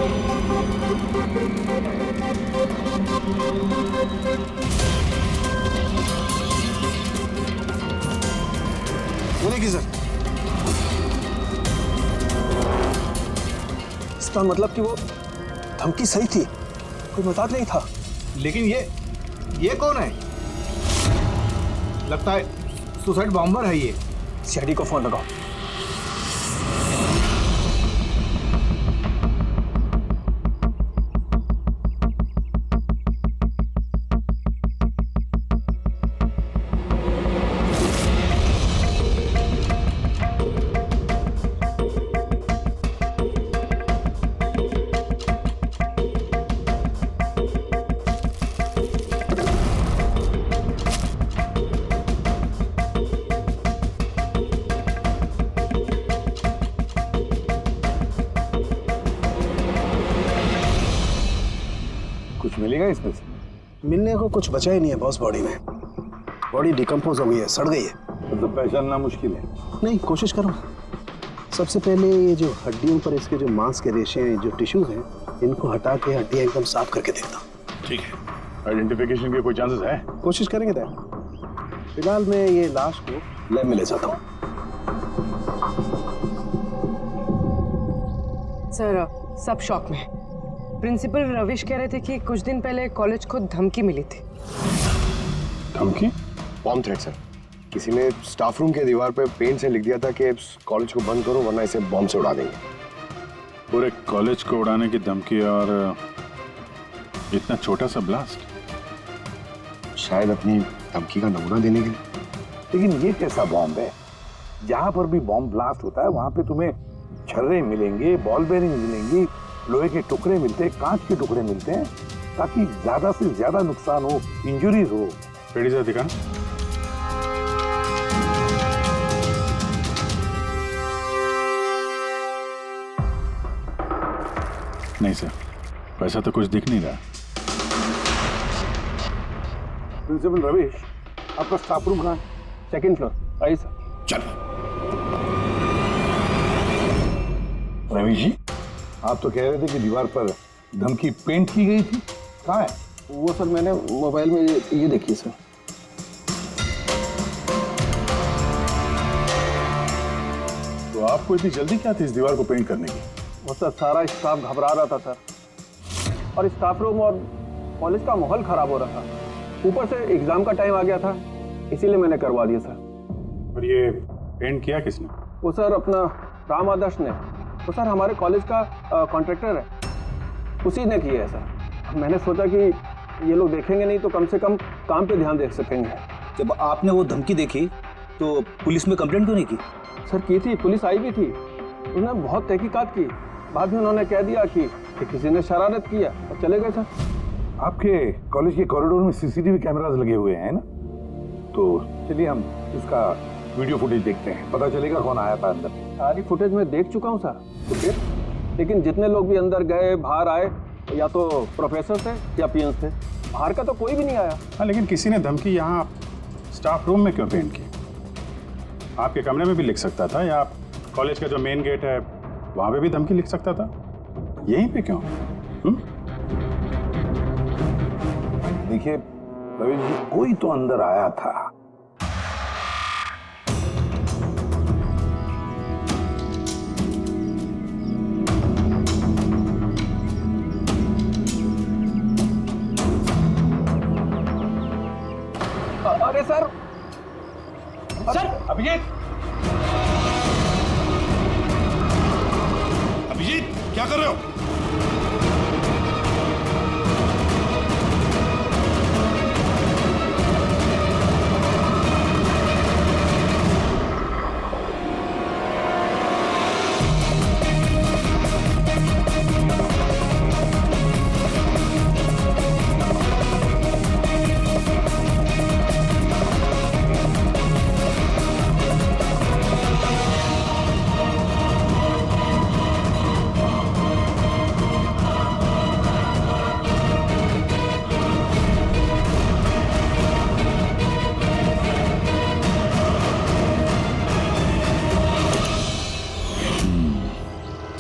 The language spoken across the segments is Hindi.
वो देखिए सर, इसका मतलब कि वो धमकी सही थी, कोई मजाक नहीं था। लेकिन ये कौन है? लगता है सुसाइड बॉम्बर है ये। सीआईडी को फोन लगाओ। कुछ मिलेगा इसमें से? मिलने को कुछ बचा ही नहीं है बॉस। बॉडी में बॉडी डिकम्पोज हो गई है, सड़ गई है। तो पहचानना मुश्किल है। नहीं, कोशिश करो। सबसे पहले ये जो हड्डियों पर इसके जो मांस के रेशे हैं, जो टिश्यूज हैं, इनको हटा के हड्डियां एकदम साफ करके देखता हूँ। ठीक है। आइडेंटिफिकेशन के कोई चांसेस है? कोशिश करेंगे तय। फिलहाल मैं ये लाश को लैब में ले जाता हूँ। सर, सब शॉक में। प्रिंसिपल रविश कह रहे थे कि कुछ दिन पहले कॉलेज को धमकी मिली थी। धमकी? Bomb threat sir. किसी ने स्टाफ रूम के दीवार पे पेंट से लिख दिया था कि कॉलेज को बंद करो वरना इसे बॉम्ब से उड़ा देंगे। पूरे कॉलेज को उड़ाने की धमकी और इतना छोटा सा ब्लास्ट? शायद अपनी धमकी का नमूना देने के लिए। लेकिन ये कैसा बॉम्ब है? जहां पर भी बॉम्ब ब्लास्ट होता है वहां पे तुम्हें छर्रे मिलेंगे, बॉल बेरिंग मिलेंगी, लोहे के टुकड़े मिलते हैं, कांच के टुकड़े मिलते हैं, ताकि ज्यादा से ज्यादा नुकसान हो, इंजरीज हो। पेड़ी से दिखा। नहीं सर, वैसा तो कुछ दिख नहीं रहा। प्रिंसिपल रविश, आपका स्टाफ रूम कहाँ है? Second floor. आइए सर। चलो। रविश जी, आप तो कह रहे थे कि दीवार पर धमकी पेंट की गई थी, कहाँ है? वो सर मैंने मोबाइल में ये देखी सर। तो आपको इतनी जल्दी क्या थी इस दीवार को पेंट करने की? वो सर सारा स्टाफ घबरा रहा था सर, और स्टाफ रूम और कॉलेज का माहौल खराब हो रहा था। ऊपर से एग्जाम का टाइम आ गया था, इसीलिए मैंने करवा दिया सर। और ये पेंट किया किसने? वो सर अपना राम आदर्श ने। वो सर हमारे कॉलेज का कॉन्ट्रैक्टर है, उसी ने किया है सर। मैंने सोचा कि ये लोग देखेंगे नहीं तो कम से कम काम पे ध्यान दे सकेंगे। जब आपने वो धमकी देखी तो पुलिस में कंप्लेंट क्यों नहीं की? सर की थी, पुलिस आई भी थी, उन्होंने बहुत तहकीकात की। बाद में उन्होंने कह दिया कि किसी ने शरारत किया और चले गए सर। आपके कॉलेज के कॉरिडोर में सीसीटीवी कैमरास लगे हुए हैं ना, तो चलिए हम उसका वीडियो फुटेज देखते हैं, पता चलेगा कौन आया था अंदर। सारी फुटेज मैं देख चुका हूँ सर। तो फिर लेकिन जितने लोग भी अंदर गए बाहर आए, या तो प्रोफेसर थे या पीएन थे, बाहर का तो कोई भी नहीं आया। हाँ, लेकिन किसी ने धमकी यहाँ स्टाफ रूम में क्यों पेंट की? आपके कमरे में भी लिख सकता था, या कॉलेज का जो मेन गेट है वहाँ पे भी धमकी लिख सकता था, यहीं पे क्यों? देखिए रवि जी, कोई तो अंदर आया था। अरे सर, सर अभिजीत! अभिजीत, क्या कर रहे हो?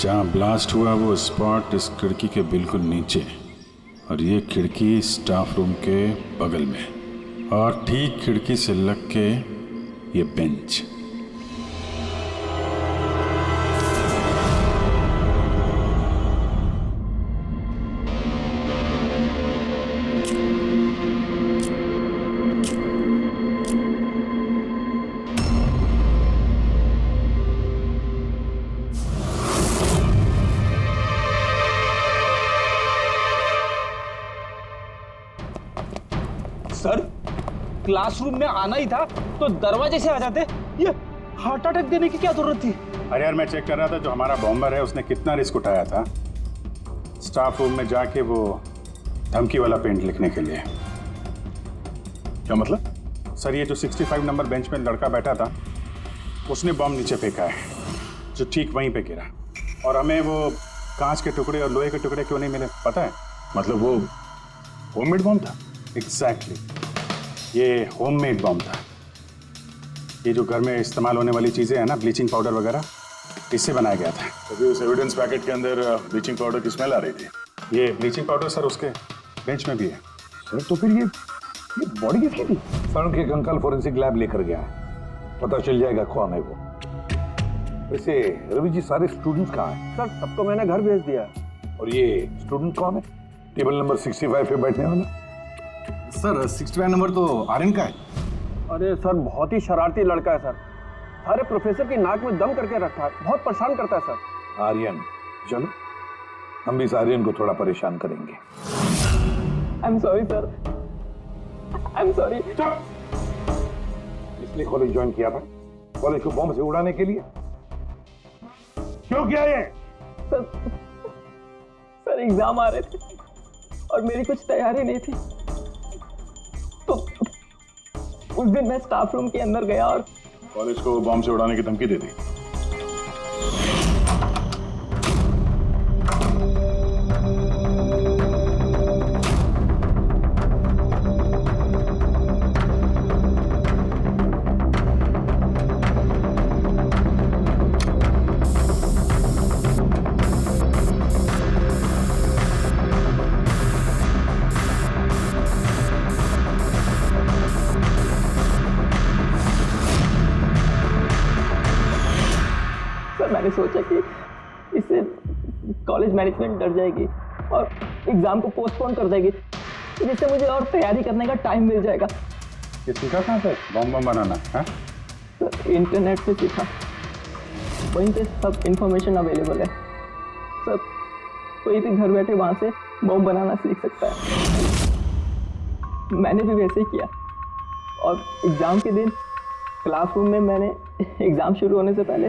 जहाँ ब्लास्ट हुआ वो स्पॉट इस खिड़की के बिल्कुल नीचे, और ये खिड़की स्टाफ रूम के बगल में, और ठीक खिड़की से लग के ये बेंच। सर, क्लासरूम में आना ही था तो दरवाजे से आ जाते। ये हार्ट अटैक देने की क्या जरूरत थी? अरे यार, मैं चेक कर रहा था जो हमारा बॉम्बर है उसने कितना रिस्क उठाया था स्टाफ रूम में जाके वो धमकी वाला पेंट लिखने के लिए। क्या मतलब? सर, ये जो 65 नंबर बेंच में लड़का बैठा था उसने बॉम्ब नीचे फेंका है, जो ठीक वहीं पे गिरा, और हमें वो कांच के टुकड़े और लोहे के टुकड़े क्यों नहीं मिले पता है? मतलब वो होममेड बॉम्ब था? एग्जैक्टली, ये होममेड बॉम्ब था। ये जो घर में इस्तेमाल होने वाली चीजें हैं ना, ब्लीचिंग पाउडर वगैरह, इससे बनाया गया था। तो फिर उस एविडेंस पैकेट के अंदर ब्लीचिंग पाउडर की स्मेल आ रही थी। ये ब्लीचिंग पाउडर सर उसके बेंच में भी है। सर तो फिर ये बॉडी किसकी थी? सर के अंकल फोरेंसिक लैब लेकर गया है, पता चल जाएगा कौन है वो। वैसे रवि जी, सारे स्टूडेंट्स कहाँ हैं? सर सबको मैंने घर भेज दिया। और ये स्टूडेंट कौन है टेबल नंबर 65 पे बैठने वाला? सर 65 नंबर तो आर्यन का है। अरे सर, बहुत ही शरारती लड़का है सर। सारे प्रोफेसर की नाक में दम करके रखा है, बहुत परेशान करता है सर। आर्यन, चलो हम भी इस आर्यन को थोड़ा परेशान करेंगे। I am sorry sir, I am sorry. इसलिए कॉलेज ज्वाइन किया था? कॉलेज को बॉम्ब से उड़ाने के लिए? क्यों किया ये? सर एग्जाम आ रहे थे और मेरी कुछ तैयारी नहीं थी, तो उस दिन मैं स्टाफ रूम के अंदर गया और कॉलेज को बॉम्ब से उड़ाने की धमकी दे दी। मैंने सोचा कि इससे कॉलेज मैनेजमेंट डर जाएगी और एग्जाम को पोस्टपोन कर देगी, जिससे मुझे और तैयारी करने का टाइम मिल जाएगा। ये सीखा कहाँ से बॉम्ब बनाना है? सर इंटरनेट से सीखा, वहीं पे सब इंफॉर्मेशन अवेलेबल है। सर कोई भी घर बैठे वहाँ से बॉम्ब बनाना सीख सकता है। मैंने भी वैसे ही किया, और एग्ज़ाम के दिन क्लासरूम में मैंने एग्ज़ाम शुरू होने से पहले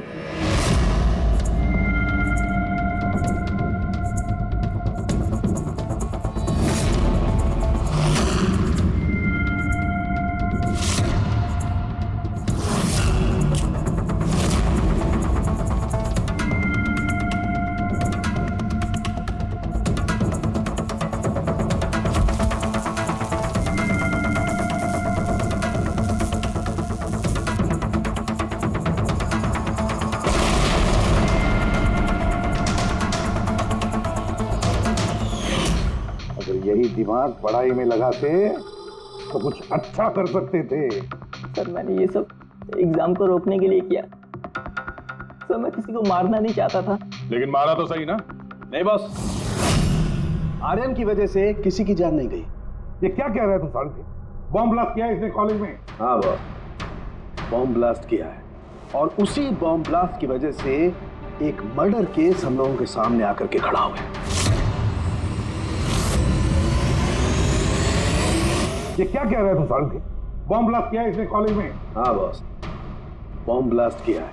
यही दिमाग पढ़ाई में लगाते तो कुछ अच्छा कर सकते थे। सर मैंने ये सब एग्जाम को रोकने के लिए किया। सर मैं किसी को मारना नहीं चाहता था। लेकिन मारा तो सही ना? नहीं बॉस, आर्यन की वजह से किसी की जान नहीं गई। ये क्या कह रहा है तू साढ़े? बॉम्ब ब्लास्ट किया है इसने कॉलेज में? हाँ बॉस, बॉम्ब ब्लास्ट किया है, और उसी बॉम्ब ब्लास्ट की वजह से एक मर्डर केस हम लोगों के सामने आकर के खड़ा हुआ है। ये क्या कह रहा है तू साढ़े? बॉम्ब ब्लास्ट किया है इसने कॉलेज में? हाँ बॉस, बॉम्ब ब्लास्ट किया है,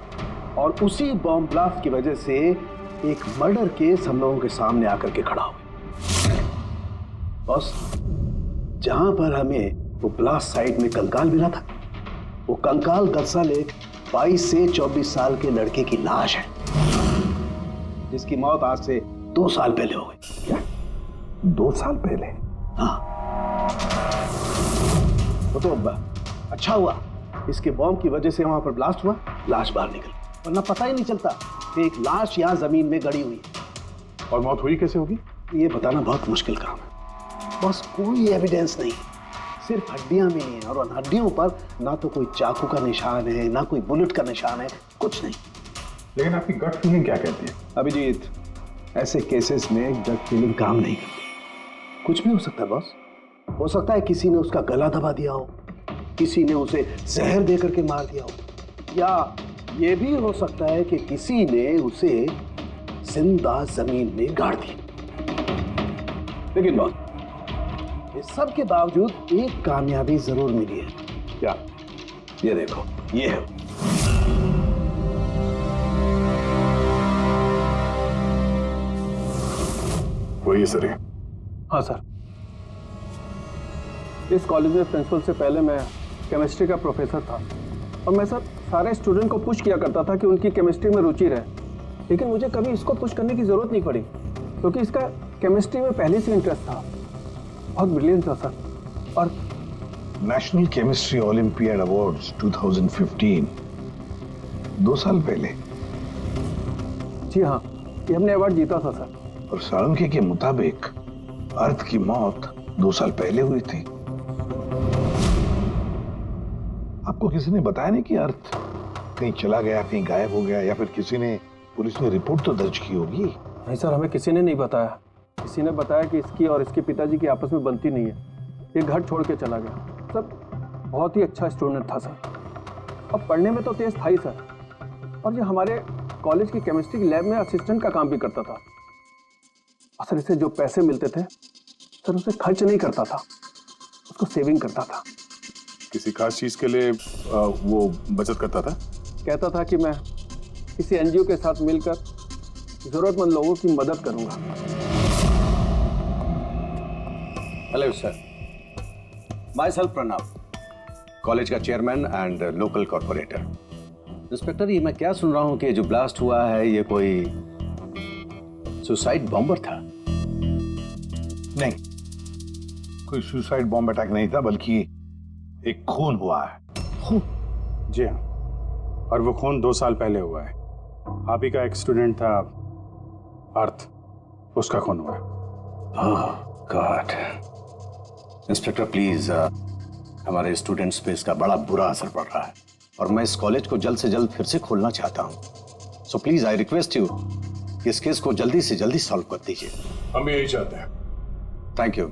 और उसी बॉम्ब ब्लास्ट की वजह से एक मर्डर केस हम लोगों के सामने आकर के खड़ा हुआ है। बॉस, जहां पर हमें वो ब्लास्ट साइट में कंकाल मिला था, वो कंकाल दरअसल एक 22 से 24 साल के लड़के की लाश है, जिसकी मौत आज से 2 साल पहले हो गई। क्या 2 साल पहले? हाँ, तो अच्छा हुआ इसके बॉम्ब की वजह से वहां पर ब्लास्ट हुआ, लाश बाहर निकली, वरना पता ही नहीं चलता कि एक लाश यहाँ जमीन में गड़ी हुई है। और मौत हुई कैसे होगी? ये बताना बहुत मुश्किल काम है बस। कोई एविडेंस नहीं, सिर्फ हड्डियां मिली हैं और उन हड्डियों पर ना तो कोई चाकू का निशान है ना कोई बुलेट का निशान है, कुछ नहीं। लेकिन आपकी गट फीलिंग क्या कहती है? अभिजीत, ऐसे केसेस में गट फीलिंग काम नहीं करती। कुछ भी हो सकता है बॉस। हो सकता है किसी ने उसका गला दबा दिया हो, किसी ने उसे जहर दे करके मार दिया हो, या ये भी हो सकता है कि किसी ने उसे जिंदा जमीन में गाड़ दिया। लेकिन बॉस, इस सब के बावजूद एक कामयाबी जरूर मिली है। क्या? ये देखो, ये है। वही सर है। हाँ सर, इस कॉलेज में प्रिंसिपल से पहले मैं केमिस्ट्री का प्रोफेसर था और मैं सर सारे स्टूडेंट को पुश किया करता था कि उनकी केमिस्ट्री में रुचि रहे, लेकिन मुझे कभी इसको पुश करने की जरूरत नहीं पड़ी क्योंकि इसका केमिस्ट्री में पहले से इंटरेस्ट था। बहुत ब्रिलियंट था सर। और नेशनल केमिस्ट्री ओलंपियाड अवार्ड्स 2015 2 साल पहले। जी हाँ, ये हमने अवार्ड जीता था सर। और साळुंखे के मुताबिक अर्थ की मौत 2 साल पहले हुई थी। आपको किसी ने बताया नहीं कि अर्थ कहीं चला गया, कहीं गायब हो गया, या फिर किसी ने, पुलिस ने रिपोर्ट तो दर्ज की होगी? नहीं सर, हमें किसी ने नहीं बताया। किसी ने बताया कि इसकी और इसके पिताजी की आपस में बनती नहीं है, ये घर छोड़ के चला गया। सर बहुत ही अच्छा स्टूडेंट था सर, और पढ़ने में तो तेज था ही सर, और ये हमारे कॉलेज की केमिस्ट्री की लैब में असिस्टेंट का काम भी करता था। और सर इसे जो पैसे मिलते थे सर उसे खर्च नहीं करता था, उसको सेविंग करता था। किसी खास चीज के लिए वो बचत करता था? कहता था कि मैं किसी एनजीओ के साथ मिलकर जरूरतमंद लोगों की मदद करूंगा। Hello sir, my self Pranav, college का chairman and local corporator. Inspector, ये मैं क्या सुन रहा हूं कि जो ब्लास्ट हुआ है ये कोई सुसाइड बॉम्बर था? नहीं, कोई सुसाइड बॉम्ब अटैक नहीं था, बल्कि एक खून हुआ है। खून? जी हाँ, और वो खून 2 साल पहले हुआ है। आप ही का एक स्टूडेंट था अर्थ, उसका खून हुआ है। ओह गॉड। इंस्पेक्टर प्लीज, हमारे स्टूडेंट्स पे इसका बड़ा बुरा असर पड़ रहा है और मैं इस कॉलेज को जल्द से जल्द फिर से खोलना चाहता हूँ। So please I request you कि इस केस को जल्दी से जल्दी सॉल्व कर दीजिए। हम यही चाहते हैं। Thank you.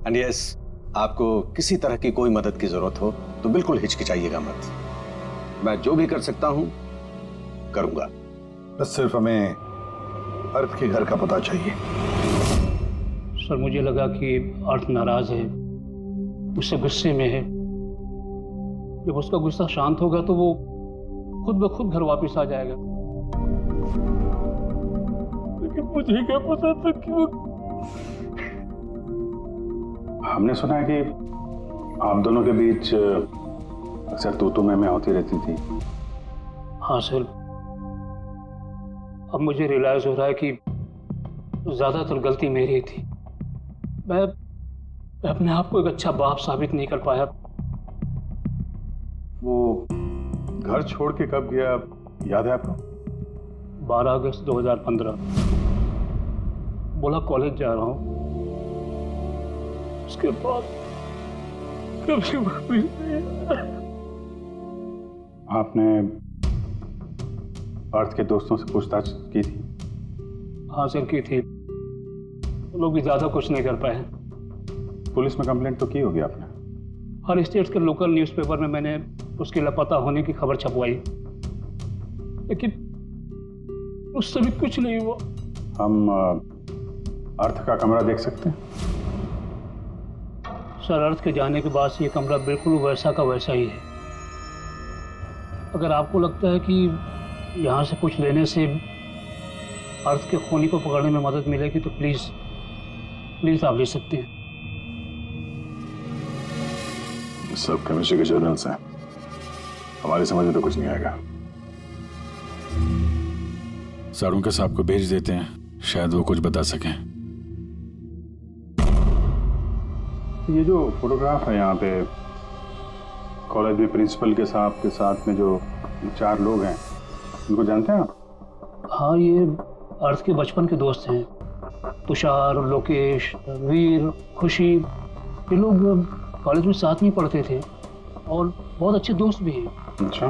एंड यस, आपको किसी तरह की कोई मदद की जरूरत हो तो बिल्कुल हिचकिचाइएगा मत। मैं जो भी कर सकता हूं करूंगा। बस सिर्फ हमें अर्थ के घर का पता चाहिए। सर मुझे लगा कि अर्थ नाराज है, उससे गुस्से में है। जब उसका गुस्सा शांत होगा तो वो खुद ब खुद घर वापस आ जाएगा। लेकिन मुझे क्या पता था कि वो... हमने सुना है कि आप दोनों के बीच अक्सर तू मैं होती रहती थी। हाँ सर, अब मुझे रियलाइज हो रहा है कि ज्यादातर गलती मेरी थी। मैं अपने आप को एक अच्छा बाप साबित नहीं कर पाया। वो घर छोड़ के कब गया याद है आपको? 12 अगस्त 2015। बोला कॉलेज जा रहा हूँ, उसके बाद कभी वापस नहीं। आपने अर्थ के दोस्तों से पूछताछ की थी? हाँ सर, की थी। वो लोग भी ज्यादा कुछ नहीं कर पाए। पुलिस में कंप्लेंट तो की होगी आपने? हर स्टेट के लोकल न्यूज़पेपर में मैंने उसके लापता होने की खबर छपवाई, लेकिन उससे भी कुछ नहीं हुआ। हम अर्थ का कमरा देख सकते हैं? सर, अर्थ के जाने के बाद से ये कमरा बिल्कुल वैसा का वैसा ही है। अगर आपको लगता है कि यहाँ से कुछ लेने से अर्थ के खूनी को पकड़ने में मदद मिलेगी तो प्लीज आप ले सकते हैं। सब केमिस्ट्री के जर्नल्स हैं, हमारी समझ में तो कुछ नहीं आएगा। साळुंखे साहब को भेज देते हैं, शायद वो कुछ बता सकें। ये जो फोटोग्राफ है यहाँ पे कॉलेज में प्रिंसिपल के साहब के साथ में जो 4 लोग हैं, उनको जानते हैं आप? हाँ, ये अर्थ के बचपन के दोस्त हैं। तुषार, लोकेश, वीर, खुशी, ये लोग कॉलेज में साथ में पढ़ते थे और बहुत अच्छे दोस्त भी हैं। अच्छा,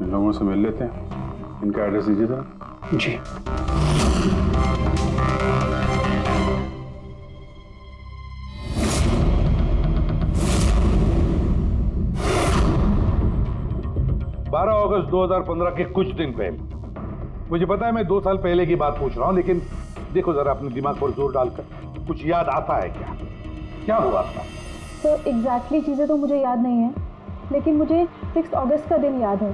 इन लोगों से मिल लेते हैं। इनका एड्रेस दीजिए जरा। जी। अगस्त 2015 के कुछ दिन पहले, मुझे पता है मैं 2 साल पहले की बात पूछ रहा हूँ, लेकिन देखो जरा अपने दिमाग पर जोर डालकर, कुछ याद आता है क्या? क्या हुआ था? तो एग्जैक्टली चीज़ें तो मुझे याद नहीं है, लेकिन मुझे 6 अगस्त का दिन याद है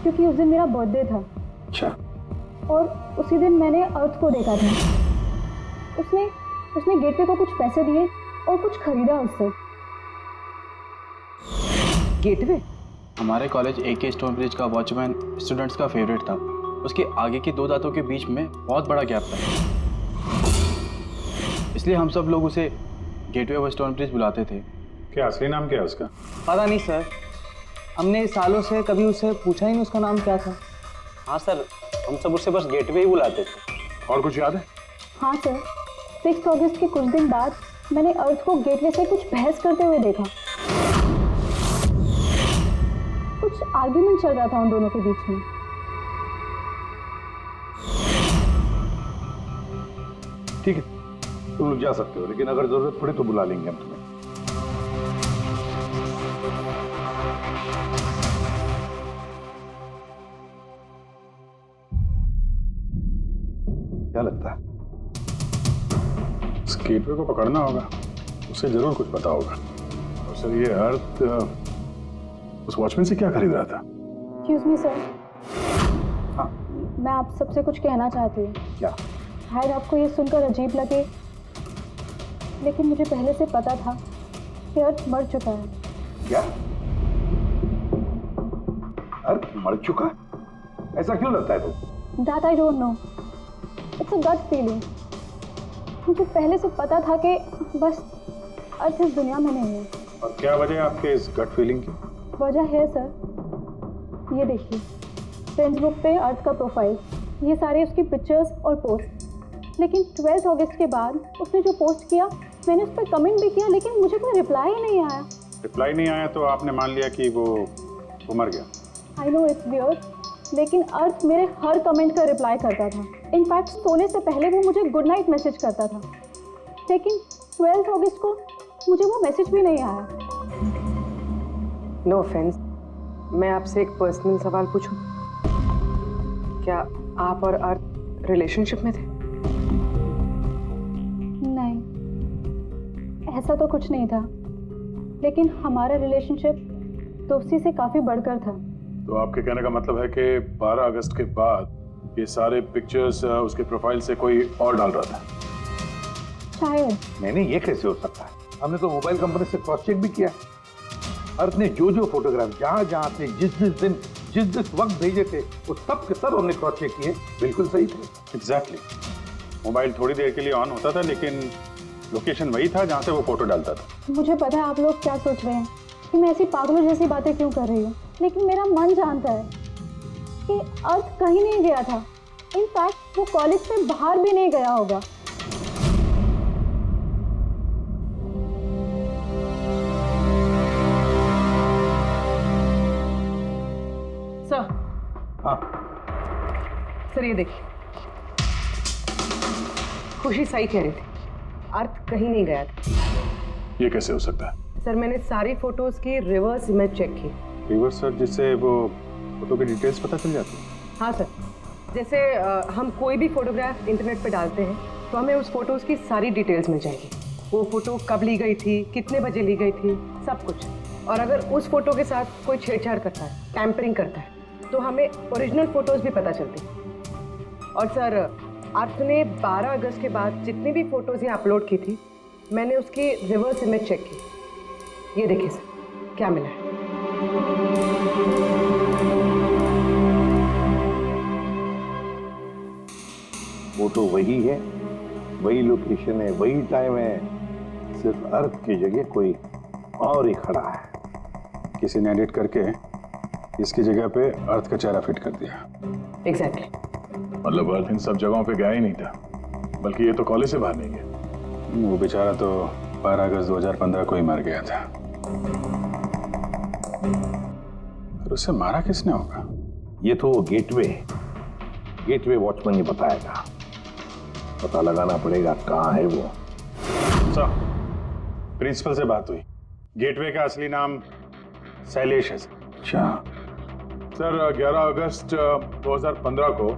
क्योंकि उस दिन मेरा बर्थडे था। अच्छा। और उसी दिन मैंने अर्थ को देखा था। उसने गेटवे को कुछ पैसे दिए और कुछ खरीदा उससे। गेटवे? हमारे कॉलेज AK स्टोन ब्रिज का वॉचमैन स्टूडेंट्स का फेवरेट था। उसके आगे की 2 दांतों के बीच में बहुत बड़ा गैप था, इसलिए हम सब लोग उसे गेटवे ऑफ स्टोन ब्रिज बुलाते थे। क्या असली नाम क्या है उसका? पता नहीं सर, हमने सालों से कभी उससे पूछा ही नहीं उसका नाम क्या था। हाँ सर, हम सब उससे बस गेटवे ही बुलाते थे। और कुछ याद है? हाँ सर, 6 अगस्त के कुछ दिन बाद मैंने अर्थ को गेटवे से कुछ बहस करते हुए देखा। कुछ आर्ग्यूमेंट चल रहा था उन दोनों के बीच में। ठीक है, तुम लोग जा सकते हो, लेकिन अगर जरूरत पड़े तो बुला लेंगे हम तुम्हें। क्या लगता है? इस गेटवे को पकड़ना होगा, उसे जरूर कुछ पता होगा। और सर, ये अर्थ उस वॉचमैन से क्या खरीद रहा था? एक्सक्यूज मी सर, मैं आप सबसे कुछ कहना चाहती हूँ। क्या? शायद आपको ये सुनकर अजीब लगे, लेकिन मुझे पहले से पता था कि अर्थ मर चुका है। क्या? अर्थ मर चुका? ऐसा क्यों लगता है तुम? That I don't know. It's a gut feeling. मुझे पहले से पता था कि बस अर्थ इस दुनिया में नहीं है। और क्या वजह है आपके इस गट फीलिंग की? वजह है सर, ये देखिए, फेसबुक पे अर्थ का प्रोफाइल, ये सारे उसकी पिक्चर्स और पोस्ट। लेकिन 12 अगस्त के बाद उसने जो पोस्ट किया, मैंने उस पर कमेंट भी किया, लेकिन मुझे कोई रिप्लाई ही नहीं आया। रिप्लाई नहीं आया तो आपने मान लिया कि वो मर गया? आई नो इट्स वियर्ड, लेकिन अर्थ मेरे हर कमेंट का रिप्लाई करता था। इनफैक्ट सोने से पहले वो मुझे गुड नाइट मैसेज करता था। लेकिन 12 अगस्त को मुझे वो मैसेज भी नहीं आया। नो ऑफेंस, मैं आपसे एक पर्सनल सवाल पूछूं? क्या आप और अर्थ रिलेशनशिप में थे? नहीं, ऐसा तो कुछ नहीं था, लेकिन हमारा रिलेशनशिप दोस्ती से काफ़ी बढ़कर था। तो आपके कहने का मतलब है कि 12 अगस्त के बाद ये सारे पिक्चर्स उसके प्रोफाइल से कोई और डाल रहा था? शायद। नहीं, ये कैसे हो सकता है? हमने तो मोबाइल कंपनी से क्रॉस चेक भी किया। अर्थ ने जो फोटोग्राफ जहाँ से जिस वक्त भेजे थे, वो सब के सब हमने क्रॉस चेक किए, बिल्कुल सही थे। एग्जैक्टली। मोबाइल थोड़ी देर के लिए ऑन होता था, लेकिन लोकेशन वही था जहाँ से वो फोटो डालता था। मुझे पता है आप लोग क्या सोच रहे हैं कि मैं ऐसी पागलों जैसी बातें क्यों कर रही हूँ, लेकिन मेरा मन जानता है कि अर्थ कहीं नहीं गया था। इनफैक्ट वो कॉलेज से बाहर भी नहीं गया होगा। सर। हाँ सर, ये देखिए, खुशी सही कह रही थी, अर्थ कहीं नहीं गया था। ये कैसे हो सकता है? सर, मैंने सारी फोटोज की रिवर्स इमेज चेक की। रिवर्स सर, जिससे वो फोटो की डिटेल्स पता चल जाती है? हाँ सर, जैसे हम कोई भी फोटोग्राफ इंटरनेट पे डालते हैं तो हमें उस फोटोज की सारी डिटेल्स मिल जाएगी। वो फोटो कब ली गई थी, कितने बजे ली गई थी, सब कुछ। और अगर उस फोटो के साथ कोई छेड़छाड़ करता है, टैम्परिंग करता है, तो हमें ओरिजिनल फोटोज भी पता चलती हैं। और सर, अर्थ ने 12 अगस्त के बाद जितनी भी फोटोज ये अपलोड की थी, मैंने उसकी रिवर्स इमेज चेक की। ये देखिए सर, क्या मिला है। फोटो वही है, वही लोकेशन है, वही टाइम है, सिर्फ अर्थ की जगह कोई और ही खड़ा है। किसी ने एडिट करके इसकी जगह पे अर्थ का चेहरा फिट कर दिया। एग्जैक्टली। मतलब अर्थ इन सब जगहों पे गया ही नहीं था, बल्कि ये तो कॉलेज से बाहर नहीं गया। वो बेचारा तो 12 अगस्त 2015 को ही मर गया था। फिर उसे मारा किसने होगा? ये तो गेटवे वॉचमैन ही बताएगा। पता लगाना पड़ेगा कहाँ है वो। सर, प्रिंसिपल से बात हुई। गेटवे का असली नाम शैलेश है। अच्छा सर, 11 अगस्त 2015 को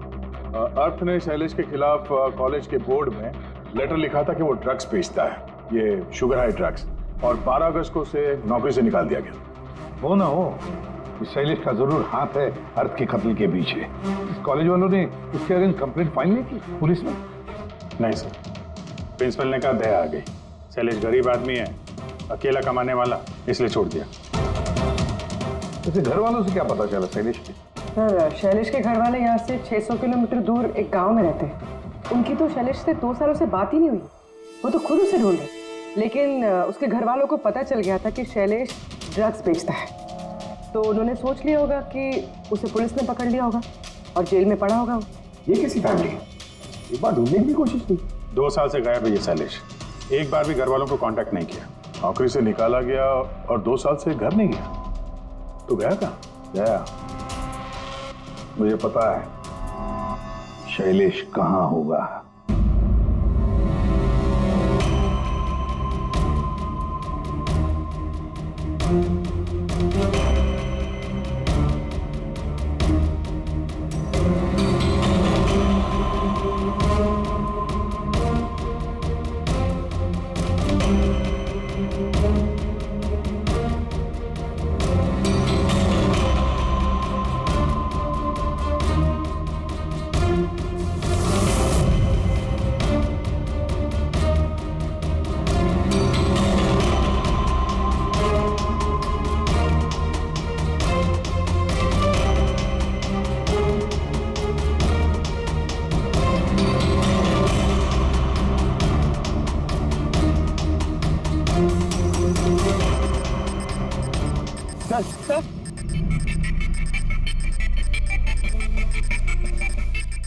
अर्थ ने शैलेश के खिलाफ कॉलेज के बोर्ड में लेटर लिखा था कि वो ड्रग्स बेचता है, ये शुगर हाई ड्रग्स, और 12 अगस्त को उसे नौकरी से निकाल दिया गया। हो ना हो, इस शैलेश का जरूर हाथ है अर्थ के कत्ल के पीछे। इस कॉलेज वालों ने इसके अगेंस्ट कंप्लेंट फाइल नहीं की पुलिस में? नहीं सर, प्रिंसिपल ने कहा दया आ गई, शैलेश गरीब आदमी है, अकेला कमाने वाला, इसलिए छोड़ दिया। वैसे घर वालों से क्या पता चला शैलेश के? सर, शैलेश के घर वाले यहाँ से 600 किलोमीटर दूर एक गांव में रहते हैं। उनकी तो शैलेश से 2 सालों से बात ही नहीं हुई। वो तो खुद उसे ढूंढ रहे, लेकिन उसके घर वालों को पता चल गया था कि शैलेश ड्रग्स बेचता है, तो उन्होंने सोच लिया होगा कि उसे पुलिस ने पकड़ लिया होगा और जेल में पड़ा होगा। ये कैसी फैमिली? एक बार ढूंढने की भी कोशिश की। 2 साल से गायब है ये शैलेश, एक बार भी घर वालों को कांटेक्ट नहीं किया। नौकरी से निकाला गया और 2 साल से घर नहीं गया, तो गया कहाँ? गया, मुझे पता है शैलेश कहाँ होगा।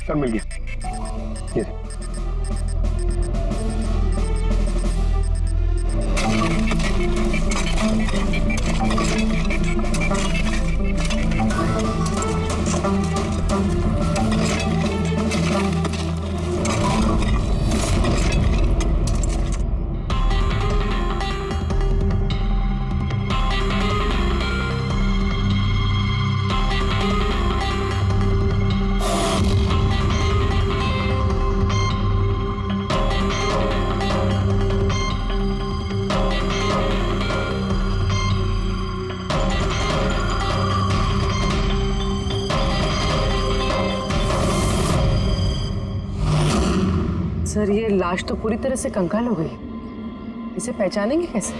सर मिल गया। ये सर, ये लाश तो पूरी तरह से कंकाल हो गई, इसे पहचानेंगे कैसे?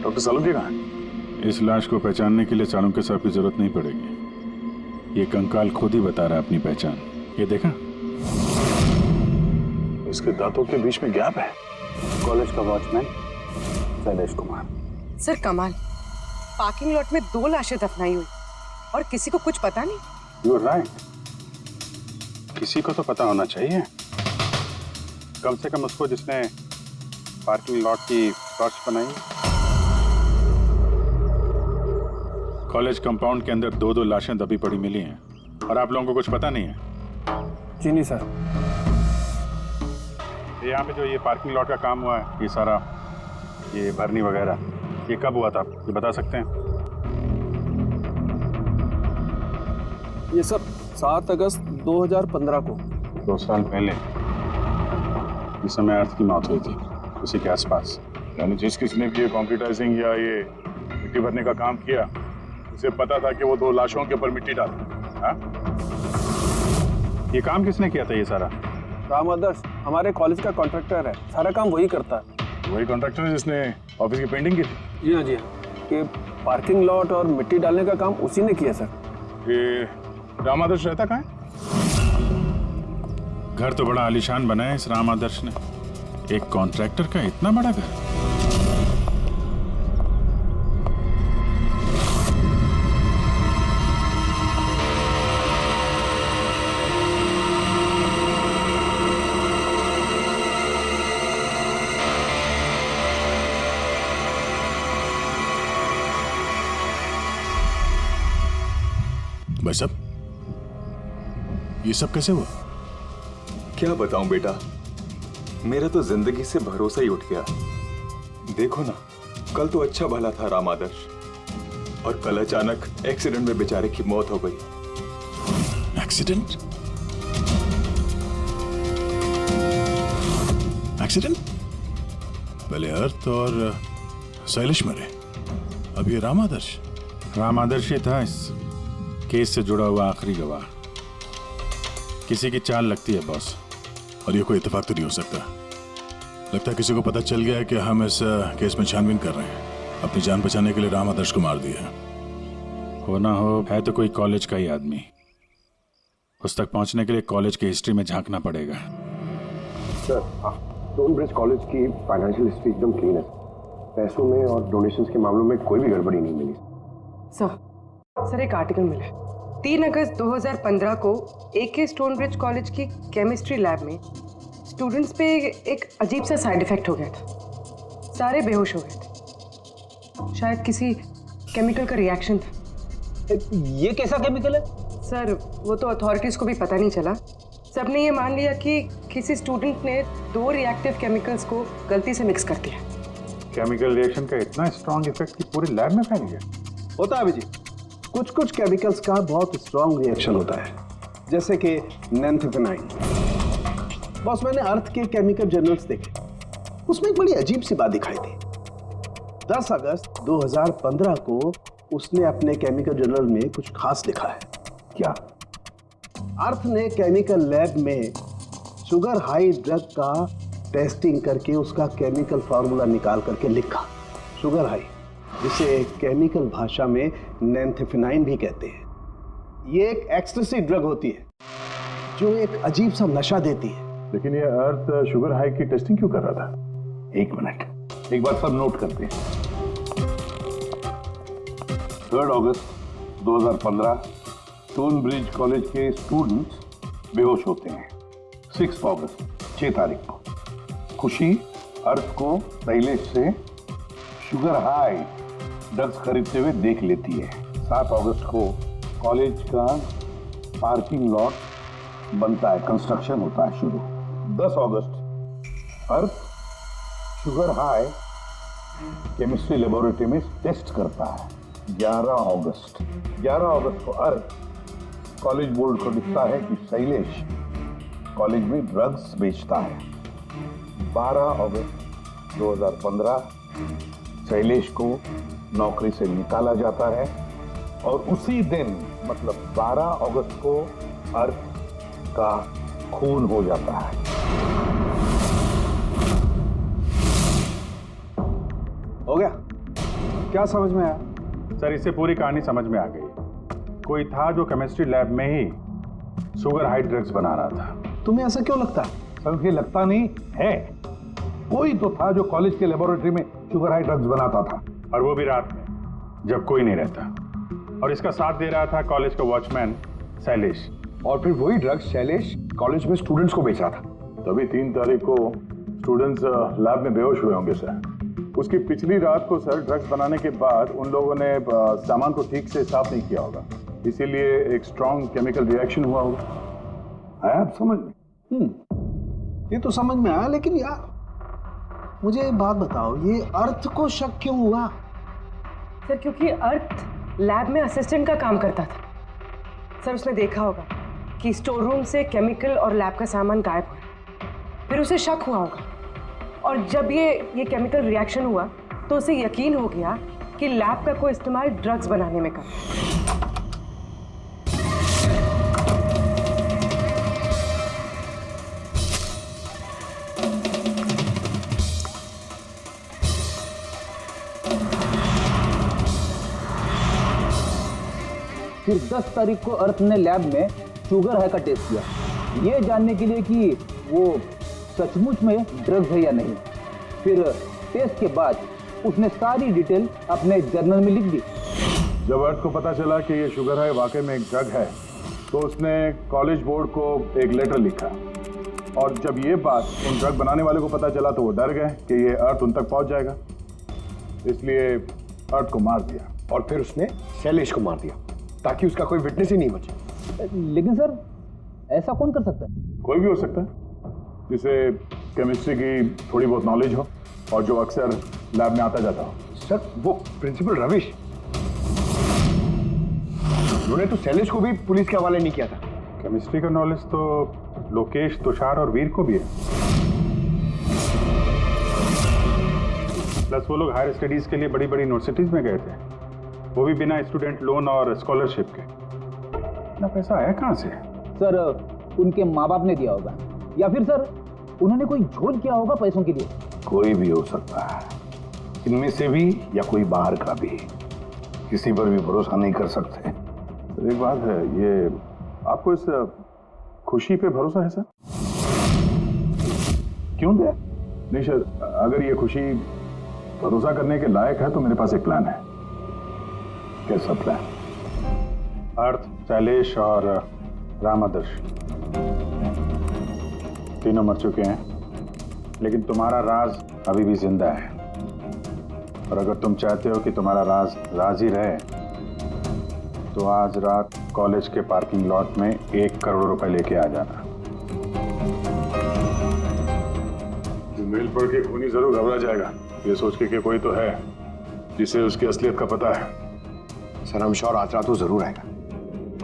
डॉक्टर सालुंके कहाँ है? इस लाश को पहचानने के लिए चाणक्य साहब की जरूरत नहीं पड़ेगी। ये कंकाल खुद ही बता रहा है अपनी पहचान। ये देखा, इसके दांतों के बीच में गैप है। कॉलेज का वॉचमैन शैलेश कुमार। सर कमाल, पार्किंग लॉट में 2 लाशें दफनाई हुई और किसी को कुछ पता नहीं। यू आर राइट, किसी को तो पता होना चाहिए, कम से कम उसको जिसने पार्किंग लॉट की टॉर्च बनाई। कॉलेज कंपाउंड के अंदर 2-2 लाशें दबी पड़ी मिली हैं और आप लोगों को कुछ पता नहीं है? जी नहीं सर। यहाँ पे जो ये पार्किंग लॉट का काम हुआ है, ये सारा ये भरनी वगैरह, ये कब हुआ था ये बता सकते हैं? ये सर 7 अगस्त 2015 को। 2 साल पहले, इस समय अर्थ की मौत हुई थी, उसी के आसपास। यानी जिस किसने भी ये कंप्यूटराइजिंग या ये मिट्टी भरने का काम किया, उसे पता था कि वो 2 लाशों के ऊपर मिट्टी डाले। हाँ, ये काम किसने किया था ये सारा? राम आदर्श हमारे कॉलेज का कॉन्ट्रैक्टर है, सारा काम वही करता है। वही कॉन्ट्रैक्टर है जिसने ऑफिस की पेंटिंग की थी? जी हाँ जी हाँ। ये पार्किंग लॉट और मिट्टी डालने का काम उसी ने किया सर। ये राम आदर्श रहता कहाँ है? घर तो बड़ा आलीशान बना है इस राम आदर्श ने। एक कॉन्ट्रैक्टर का इतना बड़ा घर। भाई साहब, ये सब कैसे हुआ? क्या बताऊं बेटा, मेरा तो जिंदगी से भरोसा ही उठ गया। देखो ना, कल तो अच्छा भला था राम आदर्श, और कल अचानक एक्सीडेंट में बेचारे की मौत हो गई। एक्सीडेंट? एक्सीडेंट? पहले अर्थ और शैलेश मरे, अब ये राम आदर्श। राम आदर्श ही था इस केस से जुड़ा हुआ आखिरी गवाह। किसी की चाल लगती है बॉस, और ये कोई इत्तेफाक तो नहीं हो सकता। लगता है किसी को पता चल गया है कि हम इस केस में छानबीन कर रहे हैं। अपनी जान बचाने के लिए राम आदर्श को मार दिया। हो ना हो, है तो कोई कॉलेज का ही आदमी। उस तक पहुंचने के लिए कॉलेज की हिस्ट्री में झांकना पड़ेगा। सर, स्टोन ब्रिज कॉलेज की फाइनेंशियल हिस्ट्री एकदम क्लीन है। पैसों में और डोनेशंस के मामलों में कोई भी गड़बड़ी नहीं मिली। सर एक आर्टिकल मिला है। 3 अगस्त 2015 को AK स्टोन ब्रिज कॉलेज की केमिस्ट्री लैब में स्टूडेंट्स पे एक अजीब सा साइड इफेक्ट हो गया था। सारे बेहोश हो गए थे। शायद किसी केमिकल का रिएक्शन था। ये कैसा केमिकल है? सर वो तो अथॉरिटीज को भी पता नहीं चला। सबने ये मान लिया कि किसी स्टूडेंट ने 2 रिएक्टिव केमिकल्स को गलती से मिक्स कर दिया। केमिकल रिएक्शन का इतना स्ट्रॉन्ग इफेक्ट कि पूरी लैब में फैल गया। होता है अभिजीत, कुछ कुछ केमिकल्स का बहुत स्ट्रॉन्ग रिएक्शन होता है, जैसे कि नैंथोफेनाइन। बॉस, मैंने अर्थ के केमिकल जर्नल्स देखे, उसमें एक बड़ी अजीब सी बात दिखाई थी। 10 अगस्त 2015 को उसने अपने केमिकल जर्नल में कुछ खास लिखा है। क्या? अर्थ ने केमिकल लैब में शुगर हाई ड्रग का टेस्टिंग करके उसका केमिकल फार्मूला निकाल करके लिखा। शुगर हाई, जिसे केमिकल भाषा में नैंथोफेनाइन भी कहते हैं। ये एक एक्सटेसी ड्रग होती है जो एक अजीब सा नशा देती है। लेकिन ये अर्थ शुगर हाई की टेस्टिंग क्यों कर रहा था? 1 मिनट, एक बार सब नोट करते हैं। 3 अगस्त 2015 स्टोन ब्रिज कॉलेज के स्टूडेंट्स बेहोश होते हैं। 6 अगस्त 6 तारीख को खुशी अर्थ को शैलेश से शुगर हाई ड्रग्स खरीदते हुए देख लेती है। 7 अगस्त को कॉलेज का पार्किंग लॉट बनता है, कंस्ट्रक्शन होता है शुरू। 10 अगस्त अर्थ शुगर हाई केमिस्ट्री लेबोरेटरी में टेस्ट करता है। 11 अगस्त को अर्थ कॉलेज बोर्ड को लिखता है कि शैलेश कॉलेज में ड्रग्स बेचता है। 12 अगस्त 2015 शैलेश को नौकरी से निकाला जाता है, और उसी दिन मतलब 12 अगस्त को अर्थ का खून हो जाता है। हो गया? क्या समझ में आया? सर, इससे पूरी कहानी समझ में आ गई। कोई था जो केमिस्ट्री लैब में ही शुगर हाई ड्रग्स बना रहा था। तुम्हें ऐसा क्यों लगता? सर, ये लगता नहीं है, कोई तो था जो कॉलेज के लेबोरेटरी में शुगर हाई ड्रग्स बनाता था, और वो भी रात में, जब कोई नहीं रहता। और इसका साथ दे रहा था कॉलेज का वॉचमैन शैलेश। और फिर वही ड्रग्स शैलेश कॉलेज में स्टूडेंट्स को बेच रहा था। तभी 3 तारीख को स्टूडेंट्स लैब में बेहोश हुए होंगे सर। उसकी पिछली रात को सर ड्रग्स बनाने के बाद उन लोगों ने सामान को ठीक से साफ नहीं किया होगा, इसीलिए एक स्ट्रॉन्ग केमिकल रिएक्शन हुआ होगा। आया आप समझ में? ये तो समझ में आया, लेकिन यार मुझे एक बात बताओ, ये अर्थ को शक क्यों हुआ? सर क्योंकि अर्थ लैब में असिस्टेंट का काम करता था। सर उसने देखा होगा कि स्टोर रूम से केमिकल और लैब का सामान गायब हुआ, फिर उसे शक हुआ होगा, और जब ये केमिकल रिएक्शन हुआ तो उसे यकीन हो गया कि लैब का कोई इस्तेमाल ड्रग्स बनाने में कर। फिर 10 तारीख को अर्थ ने लैब में शुगर हाई का टेस्ट किया, ये जानने के लिए कि वो सचमुच में ड्रग्स है या नहीं। फिर टेस्ट के बाद उसने सारी डिटेल अपने जर्नल में लिख दी। जब अर्थ को पता चला कि ये शुगर हाई वाकई में एक ड्रग है, तो उसने कॉलेज बोर्ड को एक लेटर लिखा, और जब ये बात उन ड्रग बनाने वाले को पता चला तो वो डर गए कि ये अर्थ उन तक पहुंच जाएगा, इसलिए अर्थ को मार दिया। और फिर उसने शैलेश को मार दिया। ताकि उसका कोई विटनेस ही नहीं बचे। लेकिन सर ऐसा कौन कर सकता है? कोई भी हो सकता है जिसे केमिस्ट्री की थोड़ी बहुत नॉलेज हो और जो अक्सर लैब में आता जाता हो। सर वो प्रिंसिपल रविश, उन्होंने तो शैलेश को भी पुलिस के हवाले नहीं किया था। केमिस्ट्री का नॉलेज तो लोकेश, तुषार और वीर को भी है। प्लस वो लोग हायर स्टडीज के लिए बड़ी बड़ी यूनिवर्सिटीज में गए थे, वो भी बिना स्टूडेंट लोन और स्कॉलरशिप के। इतना पैसा आया कहाँ से? सर उनके माँ बाप ने दिया होगा, या फिर सर उन्होंने कोई झोल किया होगा पैसों के लिए। कोई भी हो सकता है, इनमें से भी या कोई बाहर का भी। किसी पर भी भरोसा नहीं कर सकते। तो एक बात है, ये आपको इस खुशी पे भरोसा है सर? क्यों दे? नहीं सर, अगर ये खुशी भरोसा करने के लायक है तो मेरे पास एक प्लान है। कैसा प्लान? अर्थ, शैलेश और रामादर्श तीनों मर चुके हैं, लेकिन तुम्हारा राज अभी भी जिंदा है। और अगर तुम चाहते हो कि तुम्हारा राज राज ही रहे तो आज रात कॉलेज के पार्किंग लॉट में 1 करोड़ रुपए लेके आ जाना। मेल पढ़ के खूनी जरूर घबरा जाएगा, ये सोच के कि कोई तो है जिसे उसकी असलियत का पता है। सर हम श्योर आज रात वो जरूर आएगा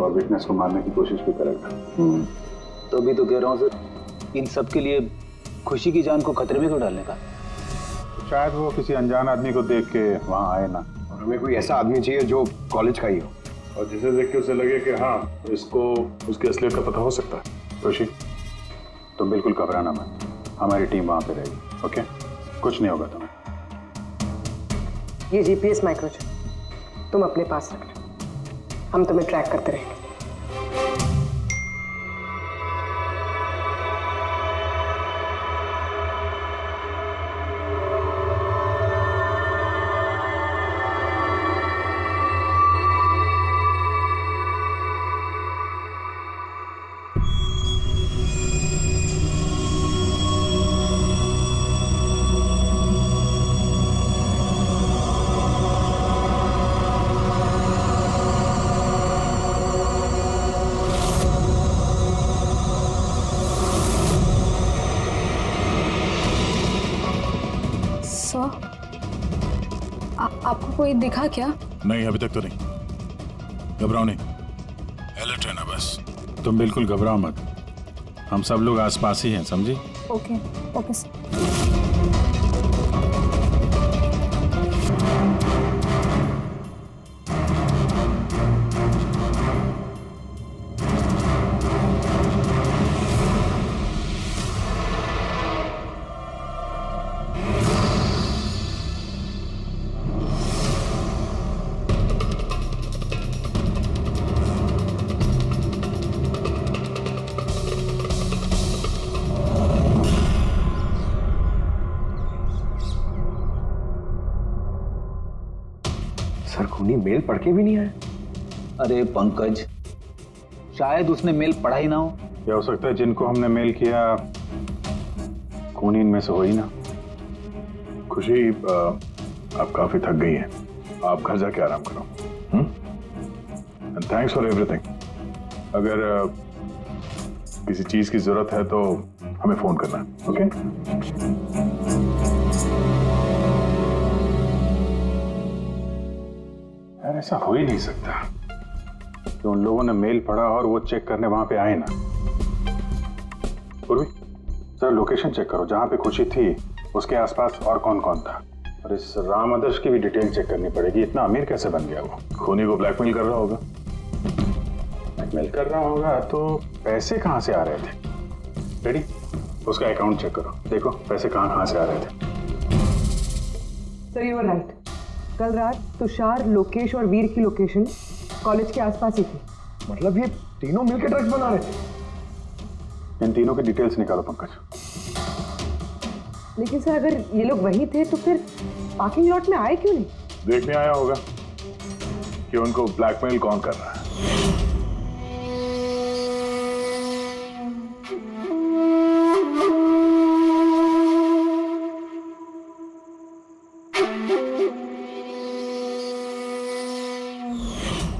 और विटनेस को मारने की कोशिश भी करेगा। तो अभी तो कह रहा हूँ सर, इन सब के लिए खुशी की जान को खतरे में क्यों डालने का? शायद वो किसी अनजान आदमी को देख के वहां आए ना। और हमें कोई ऐसा आदमी चाहिए जो कॉलेज का ही हो और जिसे देख के उसे लगे कि हाँ इसको उसकी असलियत का पता हो सकता है। रोशी तुम बिल्कुल घबराना मत, हमारी टीम वहां पे रहेगी। ओके, कुछ नहीं होगा तुम्हें। ये जीपीएस माइक्रोचिप तुम अपने पास रखना, हम तुम्हें ट्रैक करते रहेंगे। आपको कोई दिखा क्या? नहीं, अभी तक तो नहीं। घबराओ नहीं, अलर्ट रहना बस। तुम बिल्कुल घबराओ मत, हम सब लोग आसपास ही हैं, समझी? Okay okay sir. सर खूनी मेल पढ़ के भी नहीं आया। अरे पंकज, शायद उसने मेल पढ़ा ही ना हो। क्या हो सकता है जिनको हमने मेल किया खूनी इनमें से हो ही ना। खुशी आप काफी थक गई हैं, आप घर जाके आराम करो। And thanks for everything. अगर किसी चीज की जरूरत है तो हमें फोन करना, ओके? यार ऐसा हो ही नहीं सकता कि उन लोगों ने मेल पढ़ा और वो चेक करने वहां पे आए ना। पूर्वी सर लोकेशन चेक करो, जहां पे खुशी थी उसके आसपास और कौन कौन था। और इस राम आदर्श की भी डिटेल चेक करनी पड़ेगी। इतना अमीर कैसे बन गया वो? खूनी को ब्लैकमेल कर रहा होगा। ब्लैकमेल कर रहा होगा तो पैसे कहां से आ रहे थे? रेडी, उसका अकाउंट चेक करो, देखो पैसे कहां से आ रहे थे। सर यू आर राइट, कल रात तुषार, लोकेश और वीर की लोकेशन कॉलेज के आसपास ही थी। मतलब ये तीनों मिलकर ड्रग्स बना रहे थे। इन तीनों की डिटेल्स निकालो पंकज। लेकिन सर अगर ये लोग वही थे तो फिर पार्किंग लॉट में आए क्यों नहीं? देखने आया होगा कि उनको ब्लैकमेल कौन कर रहा है।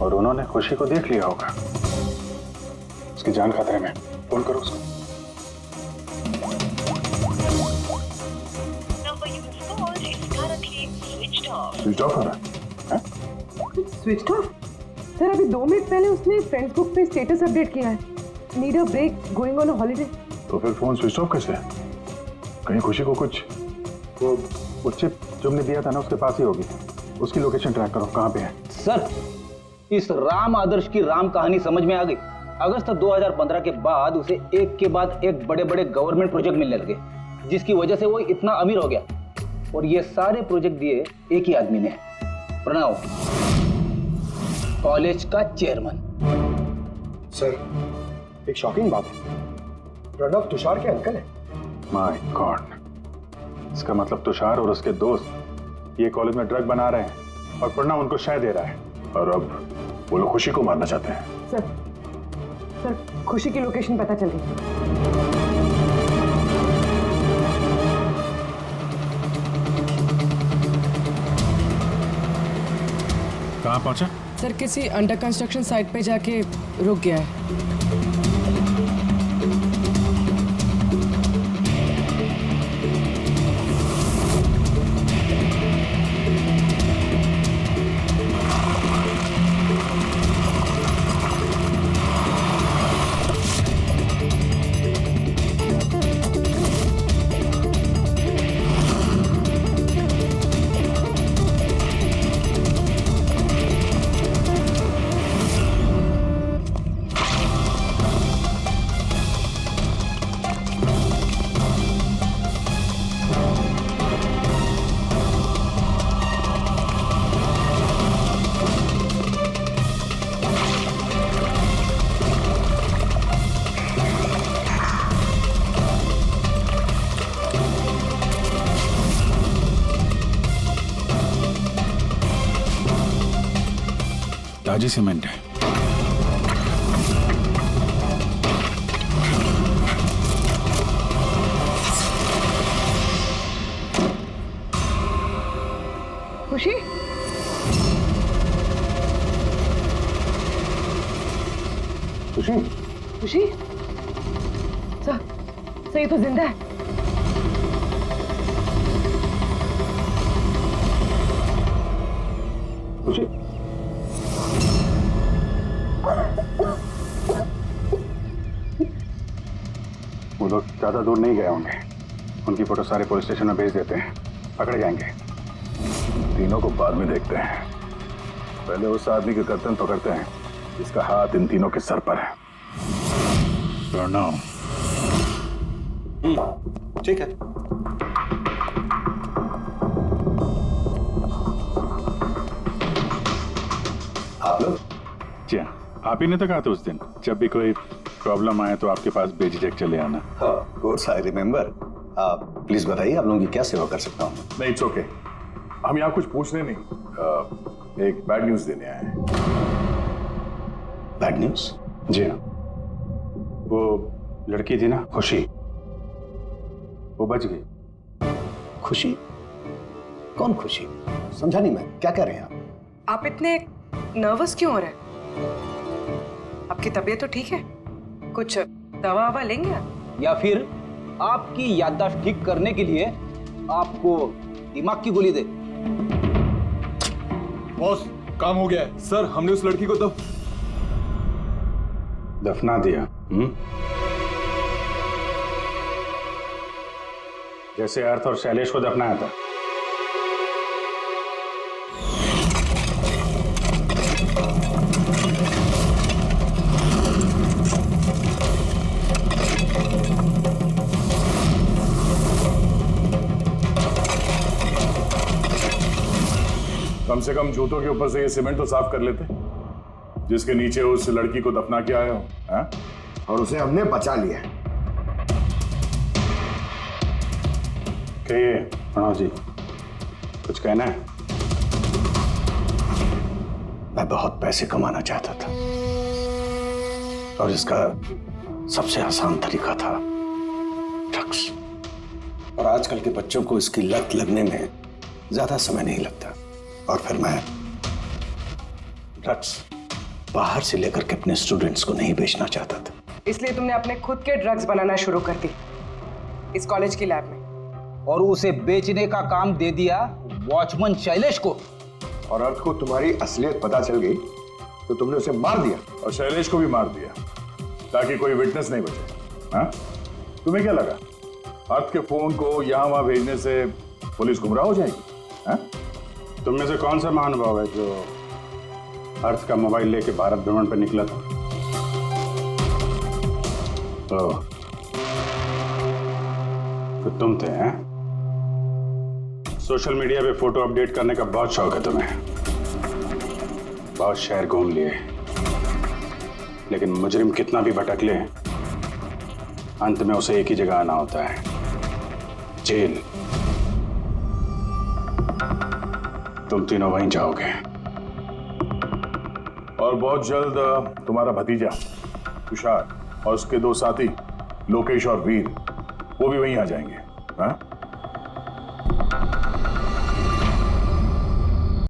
और उन्होंने खुशी को देख लिया होगा। उसकी जान खतरे में, फोन करो उसको। स्विच ऑफ हो रहा है? Switch off? सर अभी 2 मिनट पहले उसने फ्रेंड्स बुक पे स्टेटस अपडेट किया है, need a break, going on a holiday. तो फिर फोन स्विच ऑफ कैसे है? कहीं खुशी को कुछ वो चिप जो हमने दिया था ना उसके पास ही होगी। उसकी लोकेशन ट्रैक करो, कहाँ पे है? सर इस राम आदर्श की राम कहानी समझ में आ गई। अगस्त 2015 के बाद उसे एक के बाद एक बड़े बड़े गवर्नमेंट प्रोजेक्ट मिलने लगे, जिसकी वजह से वो इतना अमीर हो गया। और ये सारे प्रोजेक्ट दिए एक ही आदमी ने, प्रणव, कॉलेज का चेयरमैन। सर एक शॉकिंग बात है, प्रणव तुषार के अंकल है। माय गॉड, इसका मतलब तुषार और उसके दोस्त ये कॉलेज में ड्रग बना रहे हैं और प्रणव उनको शय दे रहा है, और अब वो लोग खुशी को मारना चाहते हैं। सर खुशी की लोकेशन पता चल गई। कहाँ पहुंचा? सर किसी अंडर कंस्ट्रक्शन साइट पे जाके रुक गया है। ताजी सीमेंट है। खुशी? खुशी? खुशी? सर ये तो जिंदा है। खुशी? वो लोग ज्यादा दूर नहीं गए होंगे, उनकी फोटो सारे पुलिस स्टेशन में भेज देते हैं, पकड़ जाएंगे। तीनों को बाद में देखते हैं, पहले उस आदमी के गर्दन पकड़ते हैं जिसका हाथ इन तीनों के सर पर है। प्रणव। ठीक है। आप लोग? जी हाँ, आप ही ने तो कहा था उस दिन, जब भी कोई प्रॉब्लम आए तो आपके पास बेझिझक चले आना। Of course I remember. आप प्लीज बताइए, आप लोगों की क्या सेवा कर सकता हूँ? नहीं, इट्स ओके। हम यहाँ कुछ पूछने नहीं, एक बैड न्यूज देने आए हैं। Bad news? जी हाँ, वो लड़की थी ना खुशी, वो बच गई। खुशी? कौन खुशी? समझा नहीं मैं, क्या कह रहे हैं आप? आप इतने नर्वस क्यों हो रहे हैं? आपकी तबीयत तो ठीक है? कुछ दवा ववा लेंगे आप? या फिर आपकी याददाश्त ठीक करने के लिए आपको दिमाग की गोली दे? बॉस, काम हो गया है। सर, हमने उस लड़की को दफना दिया। जैसे अर्थ और शैलेश को दफनाया था। कम से कम जूतों के ऊपर से ये सीमेंट तो साफ कर लेते, जिसके नीचे उस लड़की को दफना किया है, हाँ? और उसे हमने बचा लिया है। कहिए प्रणव जी, कुछ कहना है? मैं बहुत पैसे कमाना चाहता था और इसका सबसे आसान तरीका था ड्रग्स। और आजकल के बच्चों को इसकी लत लगने में ज्यादा समय नहीं लगता, और फिर मैं ड्रग्स बाहर से लेकर के अपने स्टूडेंट्स को नहीं बेचना चाहता था। इसलिए तुमने अपने खुद के ड्रग्स बनाना शुरू कर दी इस कॉलेज की लैब में। और उसे बेचने का काम दे दिया वॉचमैन शैलेश को। और अर्थ को तुम्हारी असलियत पता चल गई तो तुमने उसे मार दिया। और शैलेश को भी मार दिया ताकि कोई विटनेस नहीं बचे। हाँ? तुम्हें क्या लगा अर्थ के फोन को यहां वहां भेजने से पुलिस गुमराह हो जाएगी? हाँ? तुम में से कौन सा महानुभाव है जो अर्थ का मोबाइल लेके भारत भ्रमण पर निकला था? तो तुम थे हैं? सोशल मीडिया पे फोटो अपडेट करने का बहुत शौक है तुम्हें। बहुत शहर घूम लिए, लेकिन मुजरिम कितना भी भटक ले अंत में उसे एक ही जगह आना होता है, जेल। तुम तीनों वहीं जाओगे और बहुत जल्द तुम्हारा भतीजा तुषार और उसके दो साथी लोकेश और वीर वो भी वहीं आ जाएंगे। हाँ?